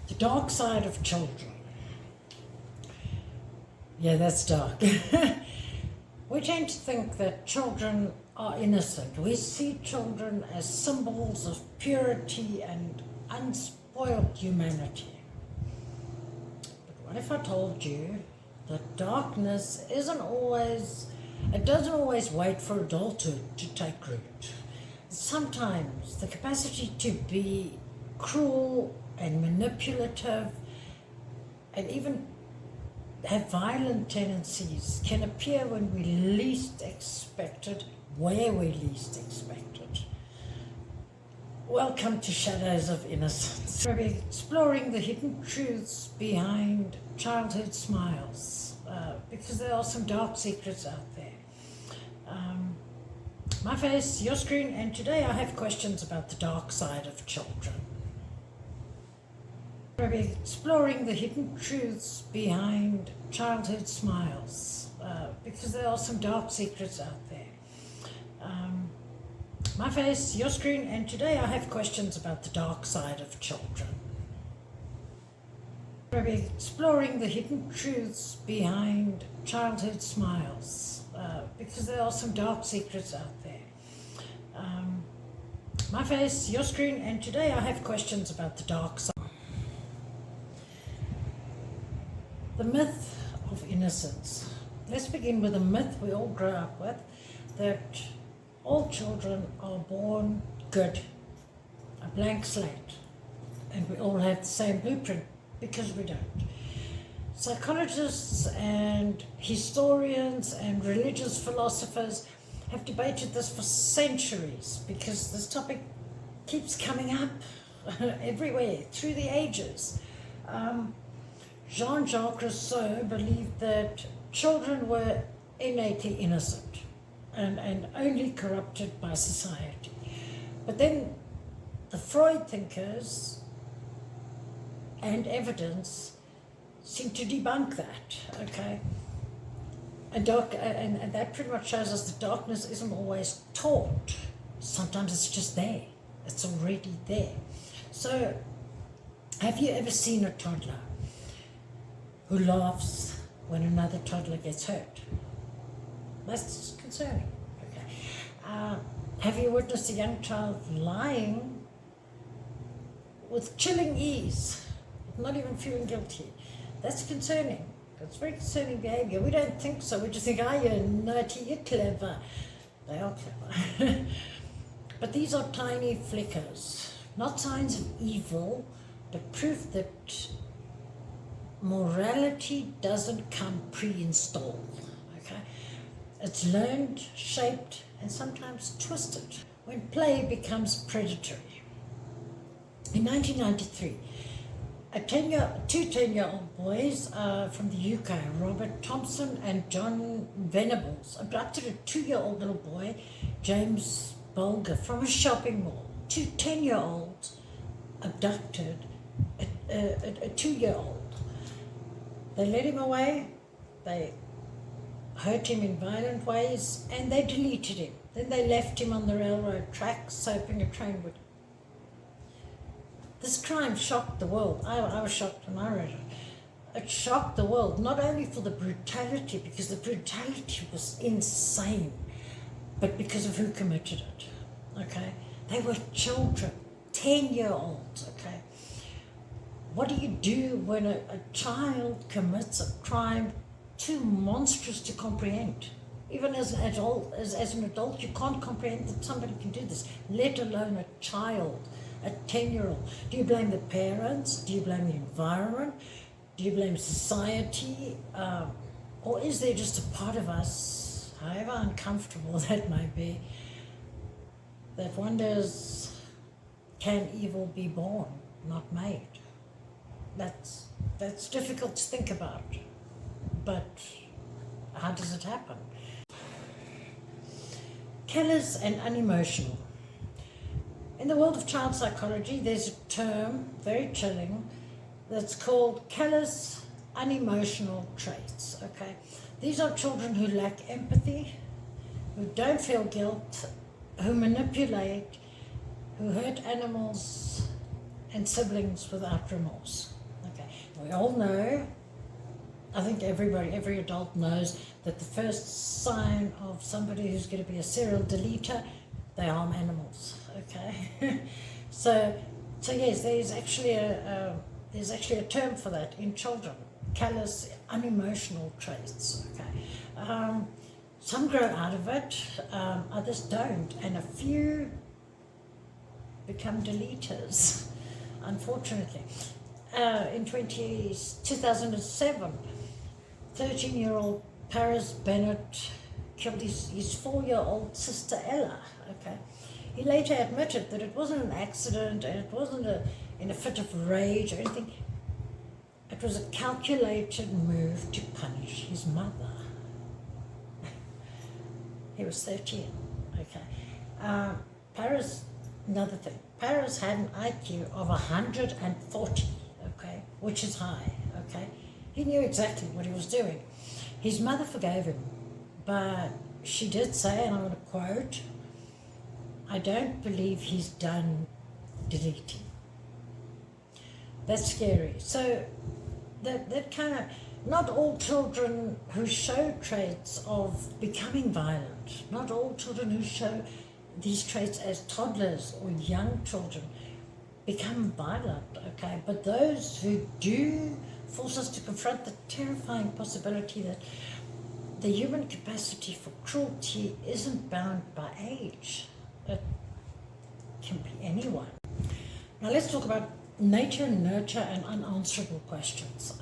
The dark side of children. Yeah, that's dark. We tend to think that children are innocent. We see children as symbols of purity and unspoiled humanity. But what if I told you that darkness doesn't always wait for adulthood to take root? Sometimes the capacity to be cruel and manipulative and even have violent tendencies can appear when we least expect it, where we least expect it. Welcome to Shadows of Innocence. We'll be exploring the hidden truths behind childhood smiles, because there are some dark secrets out there. My face, your screen, and today I have questions about the dark side of children. We'll be exploring the hidden truths behind childhood smiles, because there are some dark secrets out there. My face, your screen, and today I have questions about the dark side of children. We'll be exploring the hidden truths behind childhood smiles, because there are some dark secrets out there. My face, your screen, and today I have questions about the dark side. The myth of innocence. Let's begin with a myth we all grow up with, that all children are born good, a blank slate, and we all have the same blueprint, because we don't. Psychologists and historians and religious philosophers have debated this for centuries, because this topic keeps coming up everywhere through the ages. Jean-Jacques Rousseau believed that children were innately innocent and only corrupted by society. But then the Freud thinkers and evidence seem to debunk that, okay? And that pretty much shows us that darkness isn't always taught. Sometimes it's just there. It's already there. So, have you ever seen a toddler who laughs when another toddler gets hurt? That's concerning. Okay. Have you witnessed a young child lying with chilling ease, not even feeling guilty? That's concerning. That's very concerning behavior. We don't think so. We just think, you're naughty, you're clever. They are clever. But these are tiny flickers, not signs of evil, but proof that morality doesn't come pre-installed, okay? It's learned, shaped, and sometimes twisted when play becomes predatory. In 1993, two 10-year-old boys from the UK, Robert Thompson and John Venables, abducted a 2-year-old little boy, James Bulger, from a shopping mall. Two 10-year-olds abducted a 2-year-old. They led him away, they hurt him in violent ways, and they deleted him. Then they left him on the railroad tracks, hoping a train would. This crime shocked the world. I was shocked when I read it. It shocked the world, not only for the brutality, because the brutality was insane, but because of who committed it, okay? They were children, 10-year-olds, okay? What do you do when a child commits a crime too monstrous to comprehend? Even as an adult, you can't comprehend that somebody can do this, let alone a child, a 10-year-old. Do you blame the parents? Do you blame the environment? Do you blame society? Or is there just a part of us, however uncomfortable that may be, that wonders, can evil be born, not made? That's difficult to think about, but how does it happen? Callous and unemotional. In the world of child psychology, there's a term, very chilling, that's called callous, unemotional traits, okay? These are children who lack empathy, who don't feel guilt, who manipulate, who hurt animals and siblings without remorse. We all know, I think every adult knows that the first sign of somebody who's going to be a serial deleter, they harm animals, okay? so yes, there's actually a term for that in children, callous, unemotional traits, okay? Some grow out of it, others don't, and a few become deleters, unfortunately. In 2007, 13-year-old Paris Bennett killed his 4-year-old sister Ella, okay? He later admitted that it wasn't an accident and it wasn't in a fit of rage or anything. It was a calculated move to punish his mother. He was 13, okay? Paris, another thing, Paris had an IQ of 140, okay, which is high, okay? He knew exactly what he was doing. His mother forgave him, but she did say, and I'm going to quote, "I don't believe he's done deleting." That's scary. So that kind of, not all children who show traits of becoming violent, not all children who show these traits as toddlers or young children become violent, okay? But those who do force us to confront the terrifying possibility that the human capacity for cruelty isn't bound by age. It can be anyone. Now let's talk about nature, nurture, and unanswerable questions.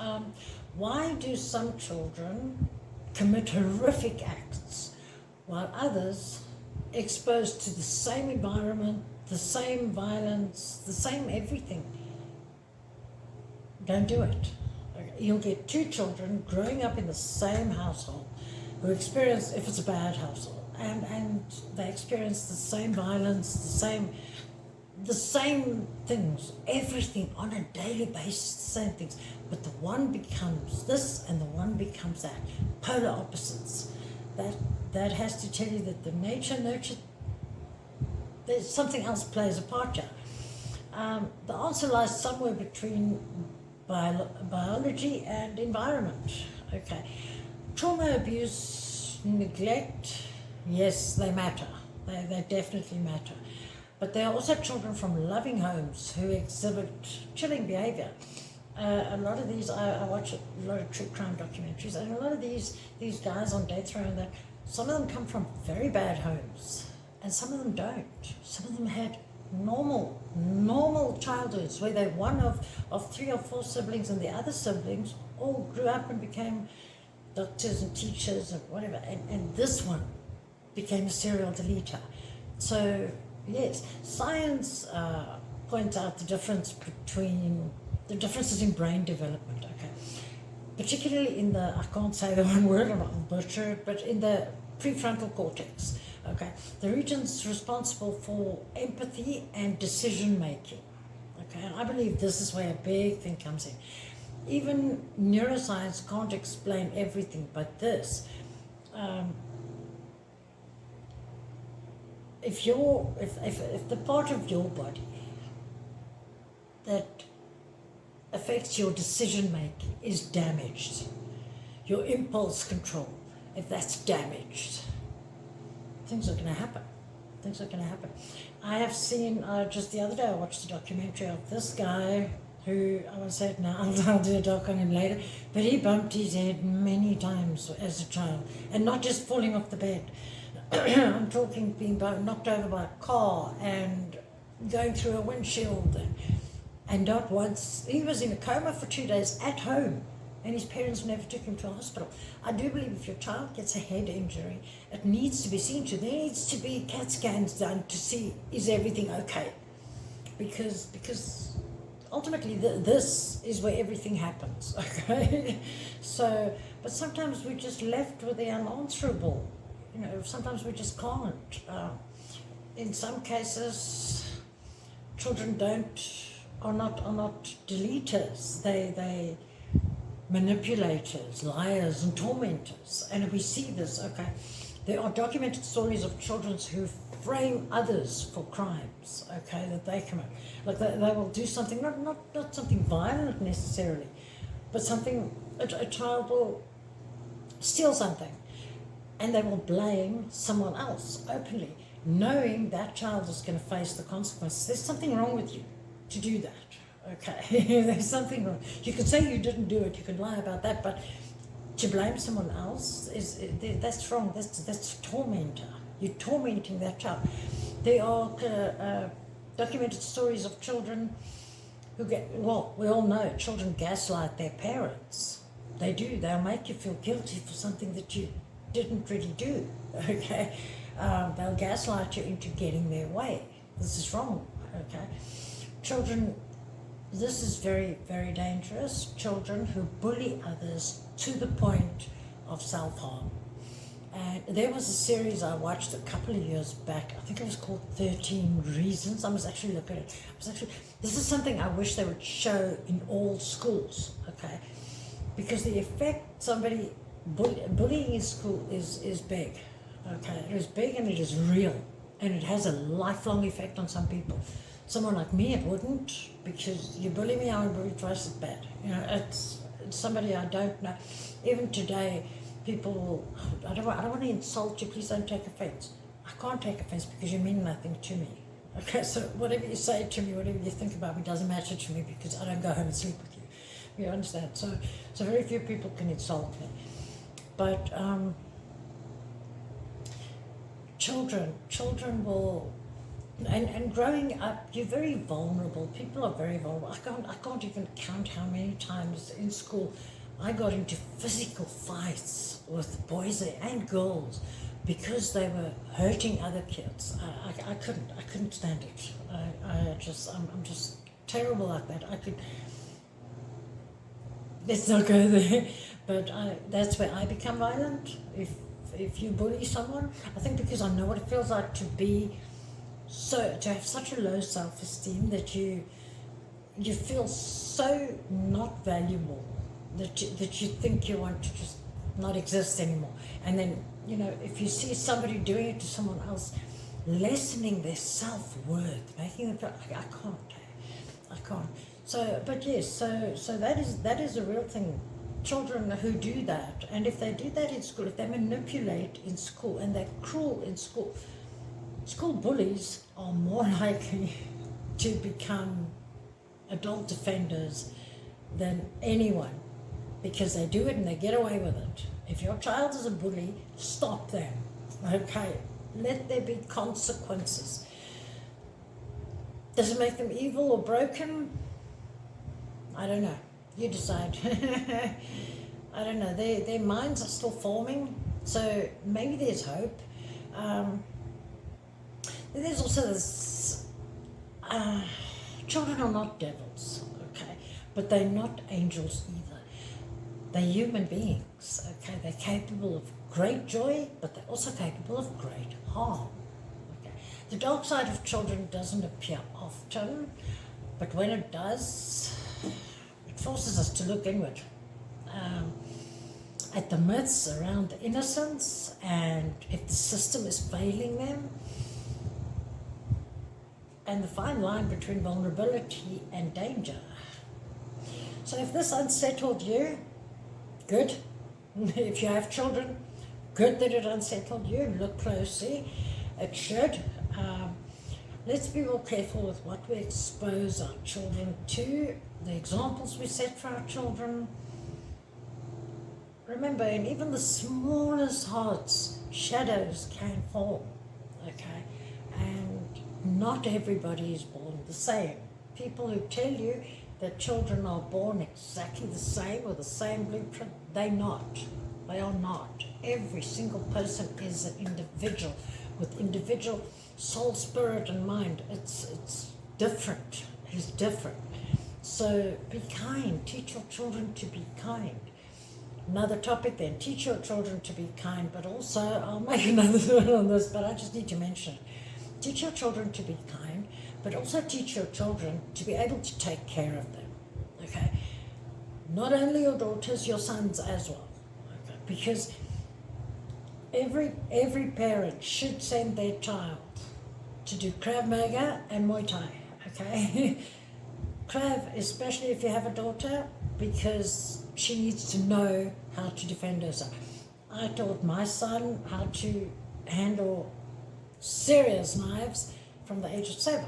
Why do some children commit horrific acts while others, exposed to the same environment, the same violence, the same everything, don't do it? You'll get two children growing up in the same household who experience, if it's a bad household, and they experience the same violence, the same things, everything on a daily basis, the same things, but the one becomes this and the one becomes that, polar opposites. That has to tell you that the nature, nurture, there's something else plays a part here. The answer lies somewhere between biology and environment, okay? Trauma, abuse, neglect, yes, they matter. They definitely matter. But there are also children from loving homes who exhibit chilling behavior. A lot of these, I watch a lot of true crime documentaries, and a lot of these guys on death row and that, some of them come from very bad homes, and some of them don't. Some of them had normal childhoods where they're one of 3 or 4 siblings, and the other siblings all grew up and became doctors and teachers and whatever, and this one became a serial deleter. So yes, science points out the differences in brain development, okay? Particularly in the, I can't say the one word, I'll butcher it, but in the prefrontal cortex, okay? The regions responsible for empathy and decision making, okay? And I believe this is where a big thing comes in. Even neuroscience can't explain everything, but this, if the part of your body that affects your decision making is damaged, your impulse control, if that's damaged, things are going to happen. Things are going to happen. I have seen, just the other day, I watched a documentary of this guy who, I won't say it now, I'll do a doc on him later, but he bumped his head many times as a child, and not just falling off the bed. I'm talking being knocked over by a car and going through a windshield, and not once. He was in a coma for 2 days at home, and his parents never took him to a hospital. I do believe if your child gets a head injury, it needs to be seen to. There needs to be CAT scans done to see, is everything okay? Because ultimately this is where everything happens, okay? So, but sometimes we're just left with the unanswerable. You know, sometimes we just can't. In some cases, children are not deleters. They manipulators, liars, and tormentors. And we see this. Okay, there are documented stories of children who frame others for crimes. Okay, that they commit. Like they will do something, not something violent necessarily, but a child will steal something and they will blame someone else openly, knowing that child is going to face the consequences. There's something wrong with you to do that, okay? There's something wrong. You can say you didn't do it, you can lie about that, but to blame someone else, that's wrong. That's tormentor. You're tormenting that child. There are documented stories of children who we all know children gaslight their parents. They do. They'll make you feel guilty for something that you didn't really do, okay? They'll gaslight you into getting their way. This is wrong, okay? Children, this is very, very dangerous. Children who bully others to the point of self-harm. And there was a series I watched a couple of years back. I think it was called 13 Reasons. I must actually look at it. This is something I wish they would show in all schools, okay? Because the effect somebody bullying in school is big, okay? It is big and it is real, and it has a lifelong effect on some people. Someone like me, it wouldn't, because you bully me, I will bully twice as bad. You know, it's somebody I don't know. Even today, people will, I don't want to insult you, please don't take offense. I can't take offense because you mean nothing to me. Okay, so whatever you say to me, whatever you think about me doesn't matter to me because I don't go home and sleep with you. You understand? So very few people can insult me. But children will, and growing up, you're very vulnerable. People are very vulnerable. I can't even count how many times in school I got into physical fights with boys and girls because they were hurting other kids. I couldn't stand it. I'm just terrible like that. Let's not go there. But that's where I become violent. If you bully someone, I think because I know what it feels like to have such a low self-esteem that you feel so not valuable that you think you want to just not exist anymore. And then, you know, if you see somebody doing it to someone else, lessening their self-worth, making them feel, I can't. So, but yes, so that is a real thing. Children who do that, and if they do that in school, if they manipulate in school and they're cruel in school, school bullies are more likely to become adult offenders than anyone, because they do it and they get away with it. If your child is a bully, stop them, okay? Let there be consequences. Does it make them evil or broken? I don't know. You decide. I don't know. Their minds are still forming, so maybe there's hope. There's also this, children are not devils, okay? But they're not angels either. They're human beings, okay? They're capable of great joy, but they're also capable of great harm, okay? The dark side of children doesn't appear often, but when it does, it forces us to look inward at the myths around innocence, and if the system is failing them, and the fine line between vulnerability and danger. So if this unsettled you, good. If you have children, good that it unsettled you. Look closely. It should. Let's be more careful with what we expose our children to, the examples we set for our children. Remember, in even the smallest hearts, shadows can fall, okay? And not everybody is born the same. People who tell you that children are born exactly the same with the same blueprint, they're not. They are not. Every single person is an individual with individual soul, spirit, and mind. It's different. It's different. So be kind. Teach your children to be kind. Another topic then, teach your children to be kind, but also, I'll make another one on this, but I just need to mention it. Teach your children to be kind, but also teach your children to be able to take care of them, okay? Not only your daughters, your sons as well, okay? Because every parent should send their child to do Krav Maga and Muay Thai, okay? Krav, especially if you have a daughter, because she needs to know how to defend herself. I taught my son how to handle serious knives from the age of 7.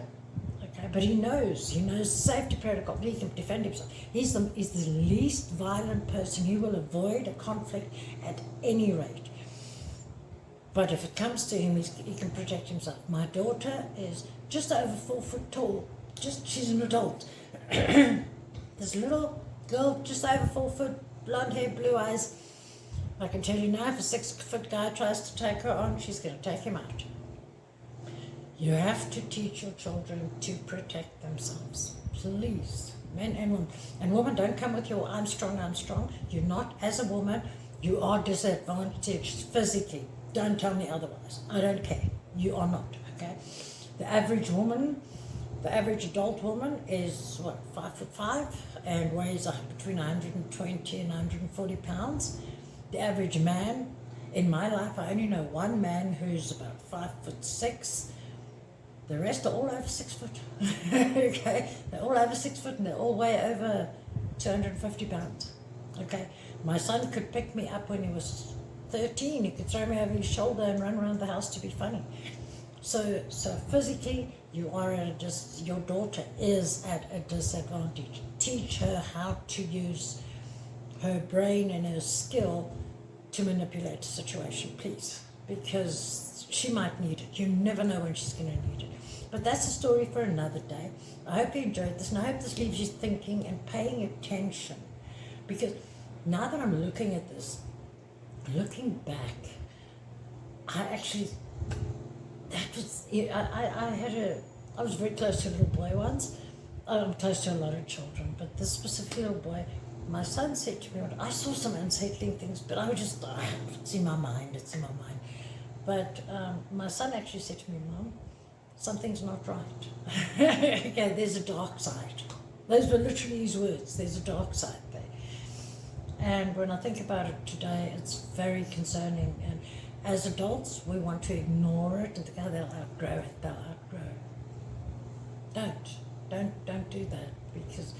Okay, but he knows safety protocol. He can defend himself. He's the least violent person. He will avoid a conflict at any rate. But if it comes to him, he can protect himself. My daughter is just over 4 foot tall. She's an adult. This little girl, just over 4 foot, blonde hair, blue eyes. I can tell you now, if a 6 foot guy tries to take her on, she's going to take him out. You have to teach your children to protect themselves. Please. Men and women. And women, don't come with your I'm strong, I'm strong. You're not. As a woman, you are disadvantaged physically. Don't tell me otherwise. I don't care. You are not. Okay? The average woman, the average adult woman is, 5'5" and weighs between 120 and 140 pounds. The average man, in my life, I only know one man who's about 5'6". The rest are all over 6 foot. Okay, they're all over 6 foot and they all weigh over 250 pounds. Okay, my son could pick me up when he was 13. He could throw me over his shoulder and run around the house to be funny. So physically, you are your daughter is at a disadvantage. Teach her how to use her brain and her skill to manipulate the situation, please, because she might need it. You never know when she's going to need it. But that's a story for another day. I hope you enjoyed this, and I hope this leaves you thinking and paying attention, because now that I'm looking at this, looking back, I was very close to a little boy once. I'm close to a lot of children, but this specific little boy, my son said to me, I saw some unsettling things, but it's in my mind. But my son actually said to me, Mom, something's not right. Okay, there's a dark side. Those were literally his words. There's a dark side there. And when I think about it today, it's very concerning. And as adults, we want to ignore it and think, oh, they'll outgrow it. Don't do that, because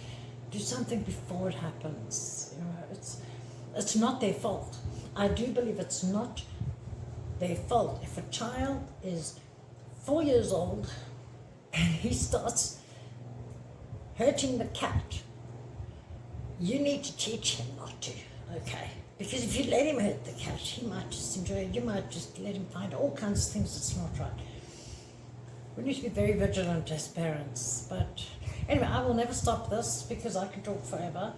do something before it happens. It's not their fault. I do believe it's not their fault. If a child is 4 years old and he starts hurting the cat, you need to teach him not to, okay? Because if you let him hurt the cat, he might just enjoy it. You might just let him find all kinds of things that's not right. We need to be very vigilant as parents. But anyway, I will never stop this because I can talk forever.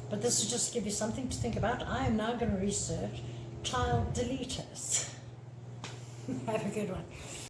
But this is just to give you something to think about. I am now going to research child deleters. Have a good one.